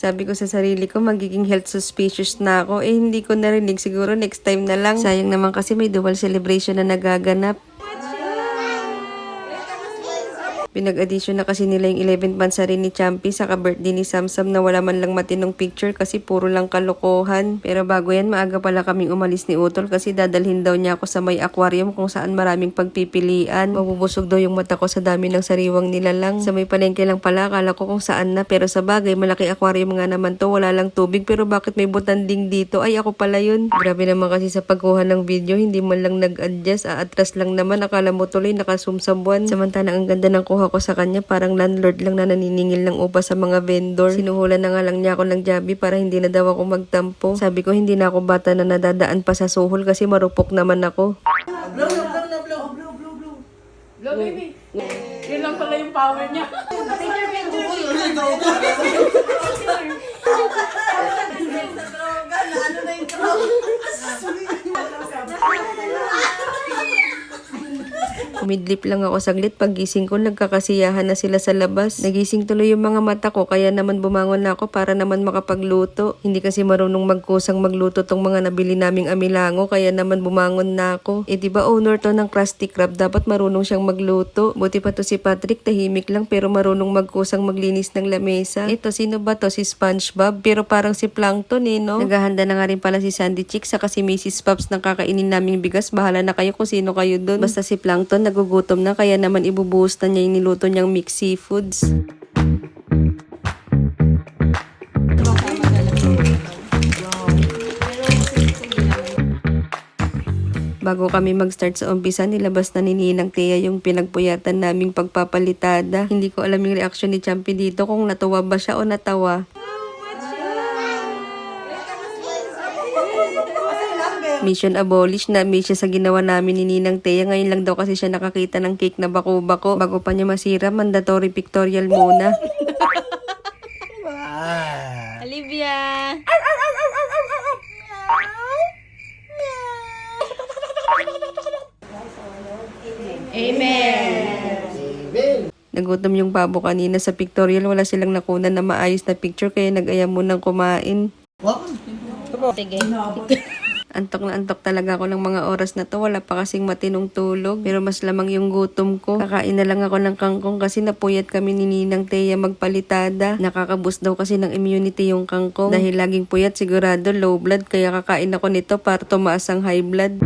Sabi ko sa sarili ko, magiging health suspicious na ako. Eh, hindi ko narinig. Siguro next time na lang. Sayang naman kasi may dual celebration na nagaganap. Pinag-addition na kasi nila yung 11th monthsary ni Champi sa ka-birthday ni Samsam na wala man lang matinong picture kasi puro lang kalokohan. Pero bago yan, maaga pala kaming umalis ni Utol kasi dadalhin daw niya ako sa may aquarium kung saan maraming pagpipilian. Mabubusog daw yung mata ko sa dami ng sariwang nilalang. Sa may palengke lang pala, akala ko kung saan na. Pero sa bagay, malaki aquarium nga naman to, wala lang tubig. Pero bakit may butanding dito? Ay, ako pala yun. Grabe naman kasi sa pagkuha ng video, hindi man lang nag-adjust. Atras lang naman, akala mo tuloy nakasum sa buwan. Samantala, ang ganda ng kuha ko sa kanya, parang landlord lang na naniningil ng upa sa mga vendor. Sinuhulan na nga lang niya ako ng jabi para hindi na daw ako magtampo. Sabi ko hindi na ako bata na nadadaan pa sa suhol kasi marupok naman ako. Blow, baby. Yun lang pala yung power niya. Kumidlip lang ako saglit, paggising ko nagkakasiyahan na sila sa labas. Nagising tuloy yung mga mata ko kaya naman bumangon na ako para naman makapagluto. Hindi kasi marunong magkusang magluto tong mga nabili naming amilango kaya naman bumangon na ako. Eh diba owner to ng Krusty Krab, dapat marunong siyang magluto. Buti pa to si Patrick, tahimik lang pero marunong magkusang maglinis ng lamesa. Ito sino ba to? Si SpongeBob? Pero parang si Plankton eh no? Naghahanda na nga rin pala si Sandy Chick saka si Mrs. Pops ng kakainin naming bigas. Bahala na kayo kung sino kayo dun. Basta si Plankton nagugutom na kaya naman ibubuhos na niya yung niluto niyang mixed seafoods. Bago kami mag-start sa umpisa, nilabas na ni Ninang Thea yung pinagpuyatan naming pagpapalitada. Hindi ko alam yung reaction ni Champi dito kung natuwa ba siya o natawa. Mission abolished na miss siya sa ginawa namin ni Ninang Thea. Ngayon lang daw kasi siya nakakita ng cake na bako-bako. Bago pa niya masira, mandatory pictorial muna. Olivia! Amen! Nagutom yung babo kanina sa pictorial. Wala silang nakunan na maayos na picture kaya nag-aya munang kumain. Sige. Antok na antok talaga ako ng mga oras na to. Wala pa kasing matinong tulog. Pero mas lamang yung gutom ko. Kakain na lang ako ng kangkong kasi napuyat kami ni Ninang Thea magpalitada. Nakakaboost daw kasi ng immunity yung kangkong. Dahil laging puyat, sigurado low blood. Kaya kakain ako nito para tumaas ang high blood.